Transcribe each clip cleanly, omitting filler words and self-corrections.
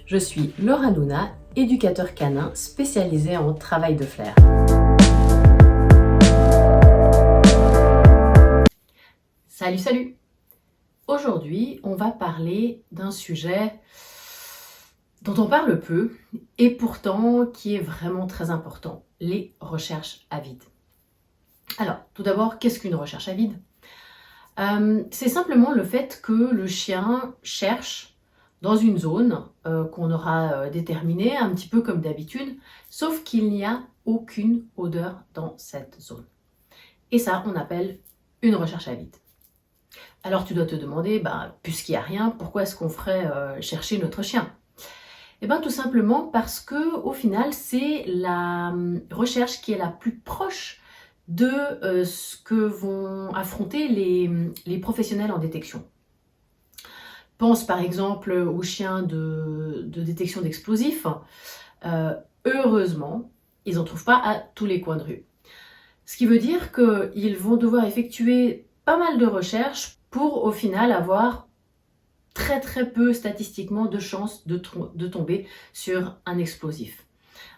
Je suis Laura Luna, éducateur canin spécialisée en travail de flair. Salut! Aujourd'hui, on va parler d'un sujet dont on parle peu et pourtant qui est vraiment très important, les recherches à vide. Alors, tout d'abord, qu'est-ce qu'une recherche à vide ? C'est simplement le fait que le chien cherche dans une zone qu'on aura déterminée, un petit peu comme d'habitude, sauf qu'il n'y a aucune odeur dans cette zone. Et ça, on appelle une recherche à vide. Alors tu dois te demander, puisqu'il n'y a rien, pourquoi est-ce qu'on ferait chercher notre chien ? Eh bien tout simplement parce que au final, c'est la recherche qui est la plus proche de ce que vont affronter les professionnels en détection. Pense par exemple aux chiens de détection d'explosifs. Heureusement, ils n'en trouvent pas à tous les coins de rue. Ce qui veut dire qu'ils vont devoir effectuer pas mal de recherches pour au final avoir très peu statistiquement de chances de tomber sur un explosif.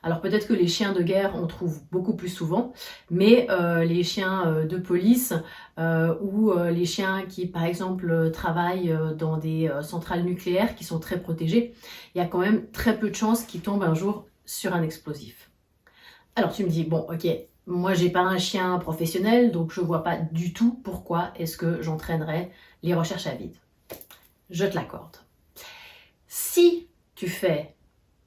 Alors peut-être que les chiens de guerre on trouve beaucoup plus souvent, mais les chiens de police ou les chiens qui par exemple travaillent dans des centrales nucléaires qui sont très protégées, il y a quand même très peu de chances qu'ils tombent un jour sur un explosif. Alors tu me dis, bon ok, moi j'ai pas un chien professionnel donc je vois pas du tout pourquoi est-ce que j'entraînerais les recherches à vide. Je te l'accorde. Si tu fais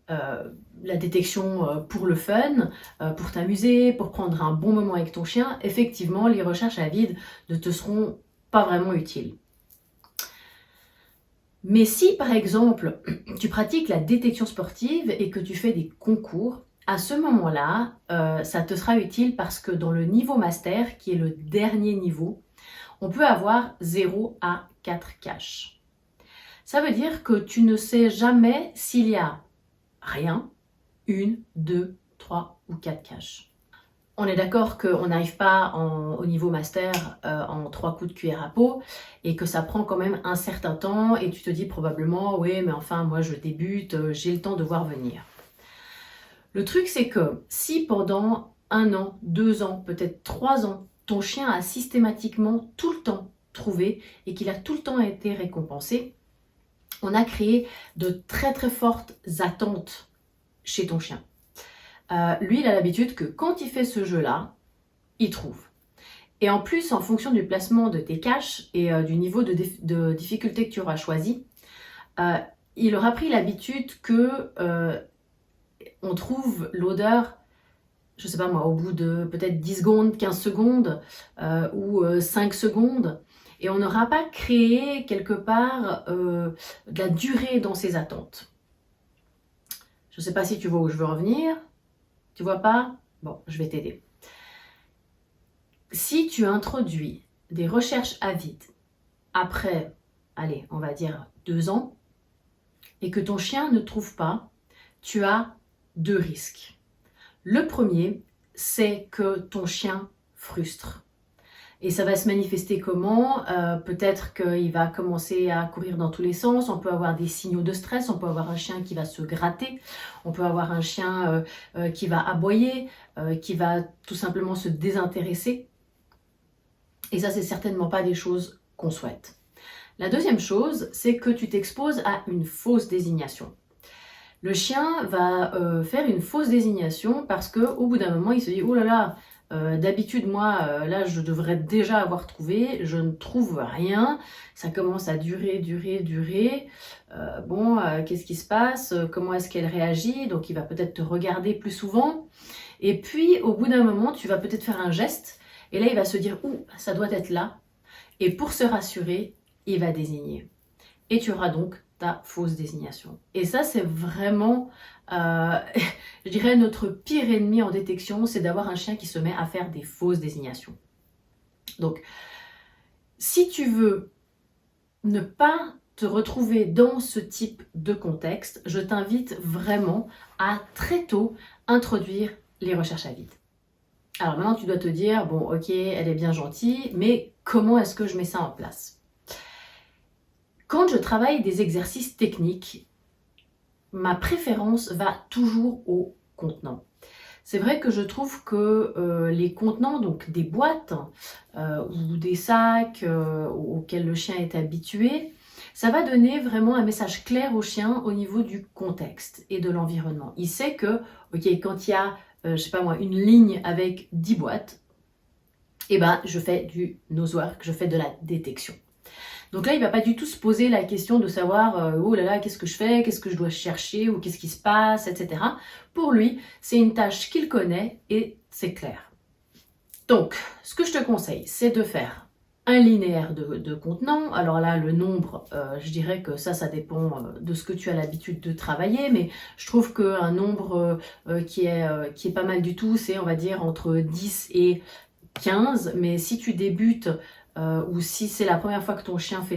la détection pour le fun, pour t'amuser, pour prendre un bon moment avec ton chien, effectivement, les recherches à vide ne te seront pas vraiment utiles. Mais si, par exemple, tu pratiques la détection sportive et que tu fais des concours, à ce moment-là, ça te sera utile parce que dans le niveau master, qui est le dernier niveau, on peut avoir 0 à 4 caches. Ça veut dire que tu ne sais jamais s'il y a rien, 1, 2, 3 ou 4 caches. On est d'accord qu'on n'arrive pas au niveau master en 3 coups de cuillère à peau et que ça prend quand même un certain temps et tu te dis probablement oui mais enfin moi je débute, j'ai le temps de voir venir. Le truc c'est que si pendant 1 an, 2 ans, peut-être 3 ans, ton chien a systématiquement tout le temps trouvé et qu'il a tout le temps été récompensé, on a créé de très fortes attentes chez ton chien. Lui, il a l'habitude que quand il fait ce jeu-là, il trouve. Et en plus, en fonction du placement de tes caches et du niveau de difficulté que tu auras choisi, il aura pris l'habitude que on trouve l'odeur, je sais pas moi, au bout de peut-être 10 secondes, 15 secondes ou 5 secondes. Et on n'aura pas créé quelque part de la durée dans ses attentes. Je ne sais pas si tu vois où je veux revenir. Tu vois pas ? Bon, je vais t'aider. Si tu introduis des recherches à vide après, allez, on va dire 2 ans, et que ton chien ne trouve pas, tu as 2 risques. Le premier, c'est que ton chien frustre. Et ça va se manifester comment ? Peut-être qu'il va commencer à courir dans tous les sens, on peut avoir des signaux de stress, on peut avoir un chien qui va se gratter, on peut avoir un chien qui va aboyer, qui va tout simplement se désintéresser. Et ça, c'est certainement pas des choses qu'on souhaite. La deuxième chose, c'est que tu t'exposes à une fausse désignation. Le chien va faire une fausse désignation parce qu'au bout d'un moment, il se dit « Oh là là !» d'habitude, moi, là, je devrais déjà avoir trouvé, je ne trouve rien, ça commence à durer. Qu'est-ce qui se passe ? Comment est-ce qu'elle réagit ? Donc, il va peut-être te regarder plus souvent. Et puis, au bout d'un moment, tu vas peut-être faire un geste. Et là, il va se dire, ouh, ça doit être là. Et pour se rassurer, il va désigner. Et tu auras donc ta fausse désignation. Et ça, c'est vraiment, je dirais, notre pire ennemi en détection, c'est d'avoir un chien qui se met à faire des fausses désignations. Donc, si tu veux ne pas te retrouver dans ce type de contexte, je t'invite vraiment à très tôt introduire les recherches à vide. Alors maintenant, tu dois te dire, bon, ok, elle est bien gentille, mais comment est-ce que je mets ça en place ? Quand je travaille des exercices techniques, ma préférence va toujours au contenant. C'est vrai que je trouve que les contenants, donc des boîtes ou des sacs auxquels le chien est habitué, ça va donner vraiment un message clair au chien au niveau du contexte et de l'environnement. Il sait que, ok, quand il y a, je sais pas moi, une ligne avec 10 boîtes, eh ben, je fais du nosework, je fais de la détection. Donc là, il ne va pas du tout se poser la question de savoir oh là là, qu'est-ce que je fais, qu'est-ce que je dois chercher ou qu'est-ce qui se passe, etc. Pour lui, c'est une tâche qu'il connaît et c'est clair. Donc, ce que je te conseille, c'est de faire un linéaire de contenants. Alors là, le nombre, je dirais que ça dépend de ce que tu as l'habitude de travailler, mais je trouve qu'un nombre qui est pas mal du tout, c'est on va dire entre 10 et 15, mais si tu débutes ou si c'est la première fois que ton chien fait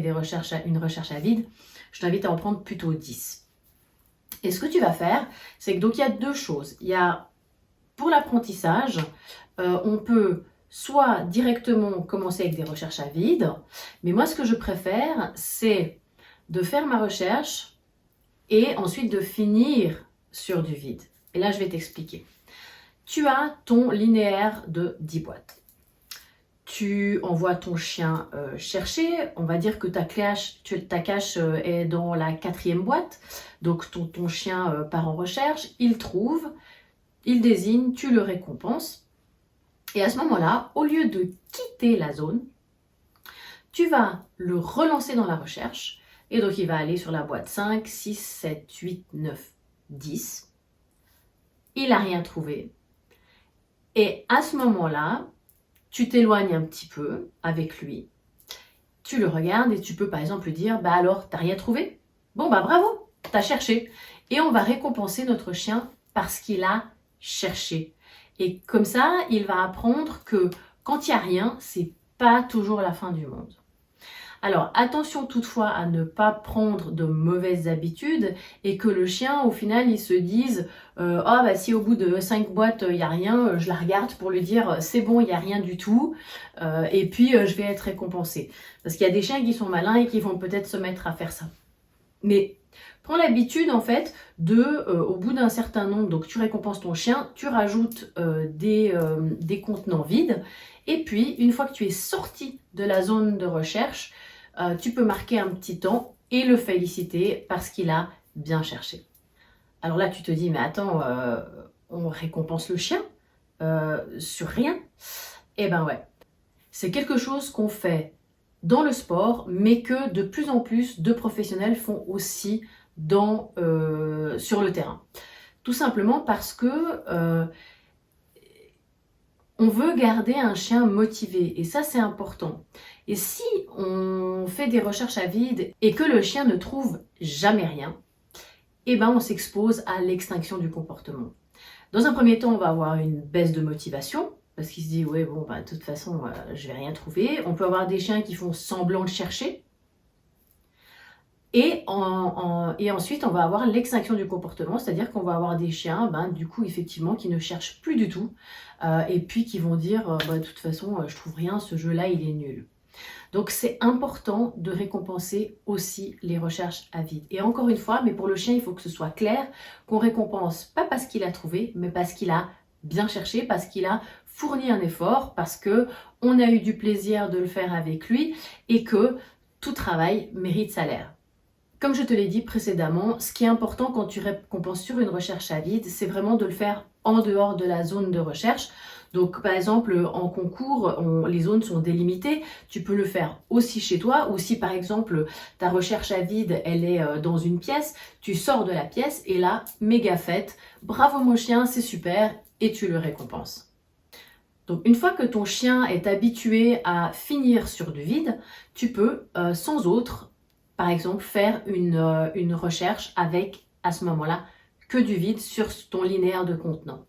une recherche à vide, je t'invite à en prendre plutôt 10. Et ce que tu vas faire, c'est que donc il y a deux choses. Il y a pour l'apprentissage, on peut soit directement commencer avec des recherches à vide, mais moi ce que je préfère, c'est de faire ma recherche et ensuite de finir sur du vide. Et là, je vais t'expliquer. Tu as ton linéaire de 10 boîtes. Tu envoies ton chien chercher, on va dire que ta cache est dans la 4e boîte, donc ton chien part en recherche, il trouve, il désigne, tu le récompenses, et à ce moment-là, au lieu de quitter la zone, tu vas le relancer dans la recherche, et donc il va aller sur la boîte 5, 6, 7, 8, 9, 10, il n'a rien trouvé, et à ce moment-là, tu t'éloignes un petit peu avec lui, tu le regardes et tu peux par exemple lui dire « Bah alors, t'as rien trouvé ? Bon bah bravo, t'as cherché !» Et on va récompenser notre chien parce qu'il a cherché. Et comme ça, il va apprendre que quand il n'y a rien, c'est pas toujours la fin du monde. Alors attention toutefois à ne pas prendre de mauvaises habitudes et que le chien au final il se dise ah bah si au bout de 5 boîtes il n'y a rien, je la regarde pour lui dire c'est bon, il n'y a rien du tout et puis je vais être récompensé. Parce qu'il y a des chiens qui sont malins et qui vont peut-être se mettre à faire ça. Mais prends l'habitude en fait au bout d'un certain nombre, donc tu récompenses ton chien, tu rajoutes des contenants vides et puis une fois que tu es sorti de la zone de recherche, tu peux marquer un petit temps et le féliciter parce qu'il a bien cherché. Alors là tu te dis mais attends, on récompense le chien sur rien? Eh ben ouais, c'est quelque chose qu'on fait dans le sport, mais que de plus en plus de professionnels font aussi sur le terrain. Tout simplement parce que on veut garder un chien motivé et ça c'est important. Et si on fait des recherches à vide et que le chien ne trouve jamais rien, eh ben on s'expose à l'extinction du comportement. Dans un premier temps, on va avoir une baisse de motivation parce qu'il se dit ouais bon bah de toute façon je vais rien trouver. On peut avoir des chiens qui font semblant de chercher. Et ensuite, on va avoir l'extinction du comportement, c'est-à-dire qu'on va avoir des chiens, du coup, effectivement, qui ne cherchent plus du tout, et puis qui vont dire, de toute façon, je trouve rien, ce jeu-là, il est nul. Donc, c'est important de récompenser aussi les recherches à vide. Et encore une fois, mais pour le chien, il faut que ce soit clair, qu'on récompense pas parce qu'il a trouvé, mais parce qu'il a bien cherché, parce qu'il a fourni un effort, parce qu'on a eu du plaisir de le faire avec lui, et que tout travail mérite salaire. Comme je te l'ai dit précédemment, ce qui est important quand tu récompenses sur une recherche à vide, c'est vraiment de le faire en dehors de la zone de recherche. Donc par exemple en concours, les zones sont délimitées, tu peux le faire aussi chez toi ou si par exemple ta recherche à vide elle est dans une pièce, tu sors de la pièce et là, méga fête, bravo mon chien, c'est super et tu le récompenses. Donc une fois que ton chien est habitué à finir sur du vide, tu peux sans autre par exemple, faire une recherche avec, à ce moment-là, que du vide sur ton linéaire de contenants.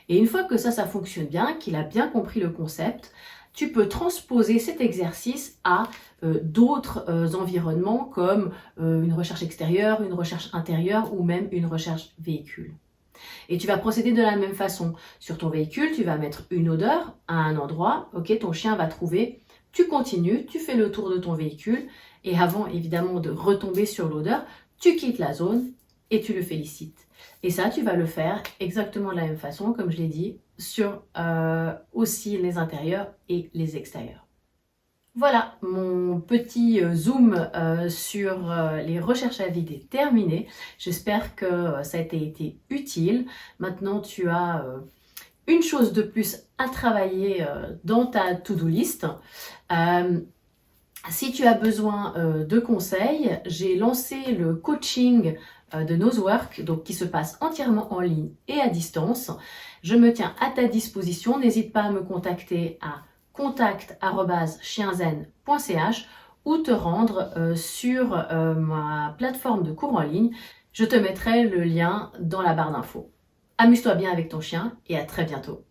Et une fois que ça fonctionne bien, qu'il a bien compris le concept, tu peux transposer cet exercice à d'autres environnements comme une recherche extérieure, une recherche intérieure ou même une recherche véhicule. Et tu vas procéder de la même façon. Sur ton véhicule, tu vas mettre une odeur à un endroit, ok, ton chien va trouver, tu continues, tu fais le tour de ton véhicule et avant évidemment de retomber sur l'odeur, tu quittes la zone et tu le félicites. Et ça, tu vas le faire exactement de la même façon, comme je l'ai dit, sur aussi les intérieurs et les extérieurs. Voilà, mon petit zoom sur les recherches à vide est terminé. J'espère que ça a été utile. Maintenant, tu as une chose de plus à travailler dans ta to-do list. Si tu as besoin de conseils, j'ai lancé le coaching de Nosework, donc qui se passe entièrement en ligne et à distance. Je me tiens à ta disposition. N'hésite pas à me contacter à contact@chienzen.ch ou te rendre sur ma plateforme de cours en ligne. Je te mettrai le lien dans la barre d'infos. Amuse-toi bien avec ton chien et à très bientôt.